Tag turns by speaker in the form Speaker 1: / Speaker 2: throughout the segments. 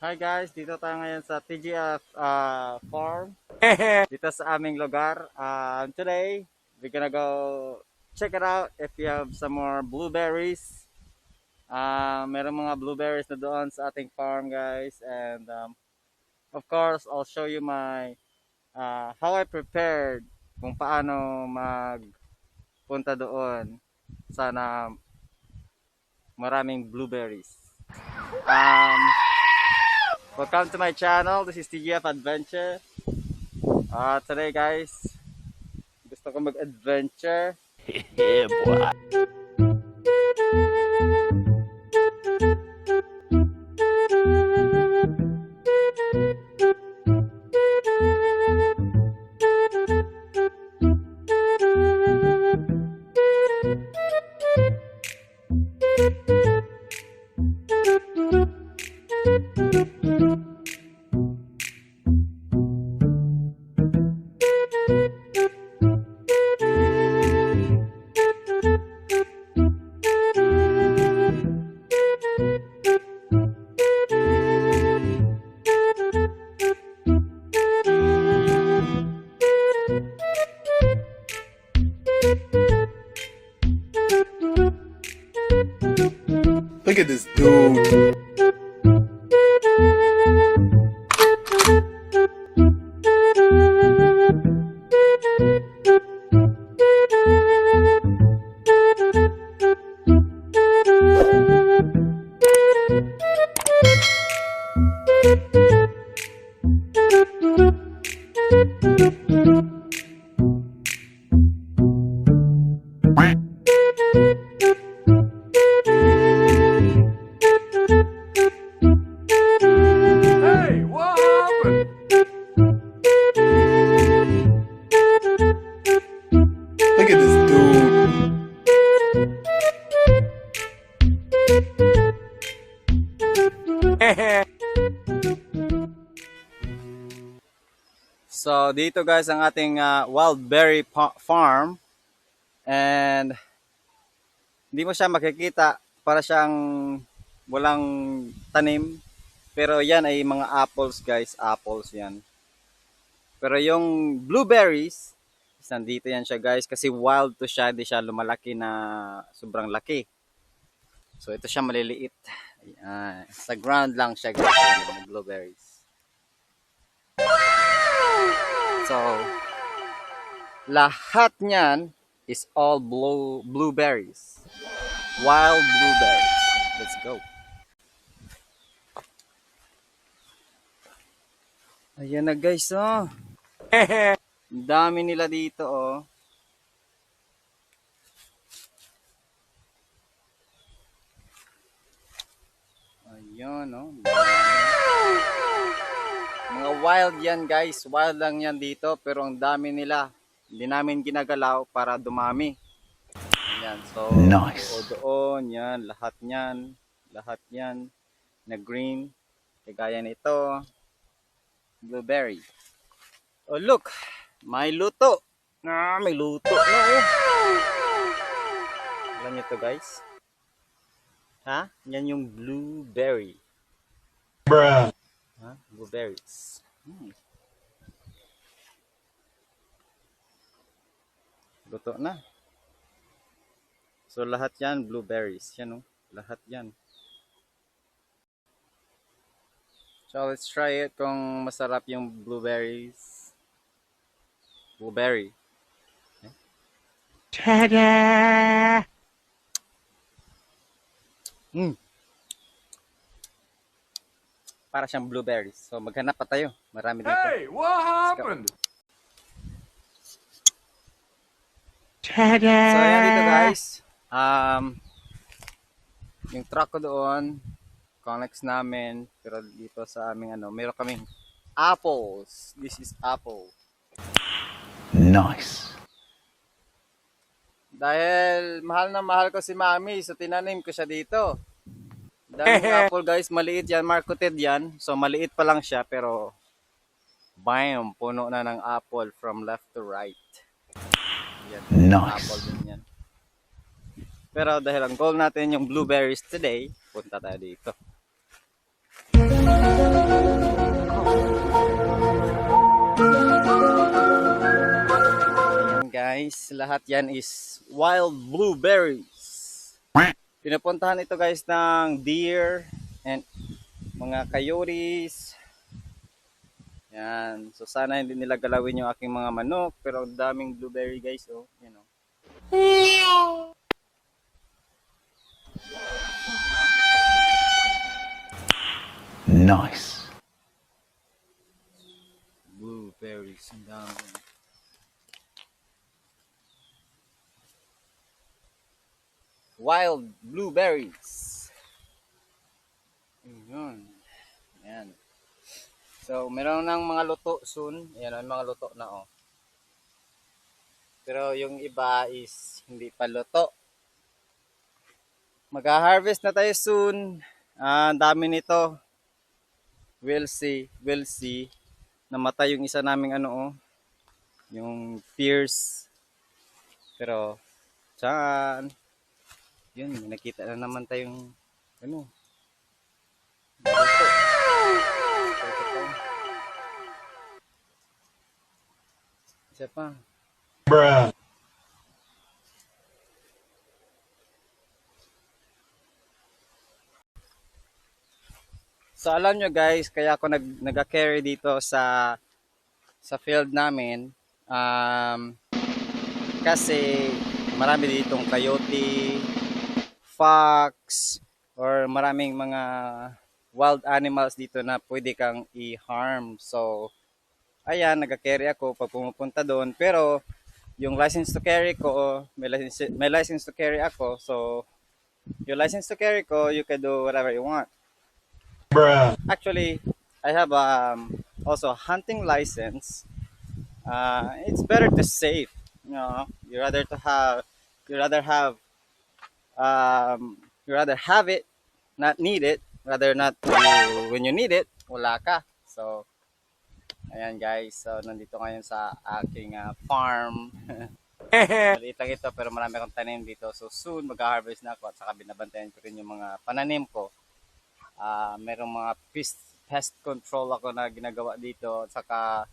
Speaker 1: Hi guys, dito tayo ngayon sa TGF farm. Dito sa aming lugar. Today, we're gonna go check it out if you have some more blueberries. Meron mga blueberries na doon sa ating farm guys. And of course, I'll show you my how I prepared kung paano magpunta doon. Sana maraming blueberries. Um, Welcome to my channel. This is TGF Adventure. Today guys, gusto ko mag-adventure.
Speaker 2: Yeah, boy.
Speaker 3: Look at this dude.
Speaker 2: Hey, what happened?
Speaker 3: Look at this dude.
Speaker 1: So dito guys ang ating wild berry farm. And hindi mo siya makikita, para siyang walang tanim. Pero yan ay mga apples guys, apples yan. Pero yung blueberries, nandito yan siya guys, kasi wild to siya, hindi siya lumalaki na sobrang laki. So ito siya maliliit. Ayan. Sa ground lang siya guys, yung blueberries. So lahat niyan is all blueberries. Wild blueberries. Let's go. Ayan na guys, oh. Ang dami nila dito, oh. Ayan, oh. Mga wild yan guys. Wild lang yan dito, pero ang dami nila. Hindi namin ginagalaw para dumami. Ayan, so
Speaker 2: Nice.
Speaker 1: doon, yan, lahat yan na green, kagaya nito, blueberry. Oh look, may luto. May luto na, oh. Alam niyo to guys? Ha? Yan yung blueberry.
Speaker 2: Bruh.
Speaker 1: Ha? Blueberries. Luto na. So lahat yan blueberries, yan, oh. Lahat yan. So let's try it kung masarap yung blueberries. Blueberry.
Speaker 2: Ta-da!
Speaker 1: Para siyang blueberries. So maghanap pa tayo. Marami dito.
Speaker 2: Hey, what happened?
Speaker 1: So ayan dito guys. Yung truck ko doon, connects namin. Pero dito sa aming meron kaming apples. This is apple.
Speaker 2: Nice.
Speaker 1: Dahil mahal na mahal ko si Mami, so tinanim ko siya dito. Daming apple guys, maliit yan, marketed yan. So maliit pa lang siya, pero bam, puno na ng apple from left to right. Yan,
Speaker 2: Nice.
Speaker 1: apple din yan. Pero dahil ang goal natin yung blueberries today, punta tayo dito. Ayan guys, lahat yan is wild blueberries. Pinupuntahan ito guys ng deer and mga coyotes. Yan. So sana hindi nila galawin yung aking mga manok. Pero ang daming blueberry guys. Oh, you know.
Speaker 3: Nice.
Speaker 1: Blueberries. Ang dami. Wild blueberries. Ayun. Yan. So, meron ng mga luto soon. Ayan, may mga luto na oh. Pero yung iba is hindi pa luto. Mag-harvest na tayo soon. Ang dami nito. We'll see. We'll see. Namatay yung isa naming ano oh. Yung fierce. Pero, saan? Yun, may nakita na naman tayong ano. Luto. Isa pa.
Speaker 2: Bruh.
Speaker 1: So alam nyo guys, kaya ako nag-carry dito sa field namin kasi marami ditong coyote, fox, or maraming mga wild animals dito na pwede kang i-harm. So ayan, nag-carry ako pag pumupunta doon. Pero yung license to carry ko, may license to carry ako. So yung license to carry ko, you can do whatever you want.
Speaker 2: Bruh.
Speaker 1: Actually, I have also a hunting license. It's better to save. You know, you rather have it, not need it, rather not when you need it, wala ka. So, ayan guys. So, nandito ngayon sa aking farm. Maliit lang ito pero marami akong tanim dito. So, soon mag-harvest na ako at saka binabantayan ko rin yung mga pananim ko. Merong mga pest control ako na ginagawa dito at saka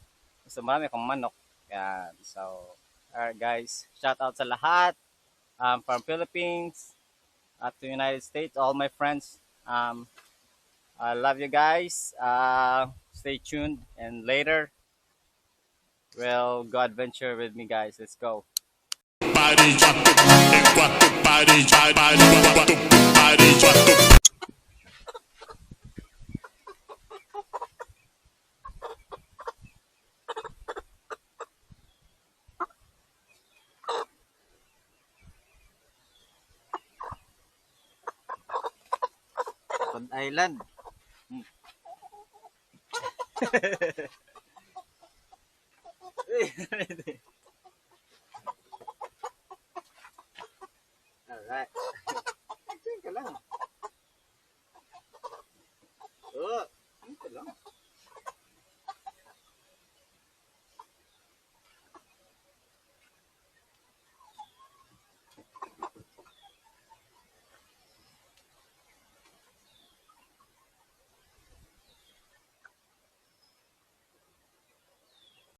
Speaker 1: so marami akong manok. Yan. So, alright guys, shout out sa lahat from Philippines at to United States, all my friends. I love you guys. Stay tuned and later we'll go adventure with me guys. Let's go.
Speaker 4: Body drop, body drop, body drop.
Speaker 1: Rhode Island. Alright.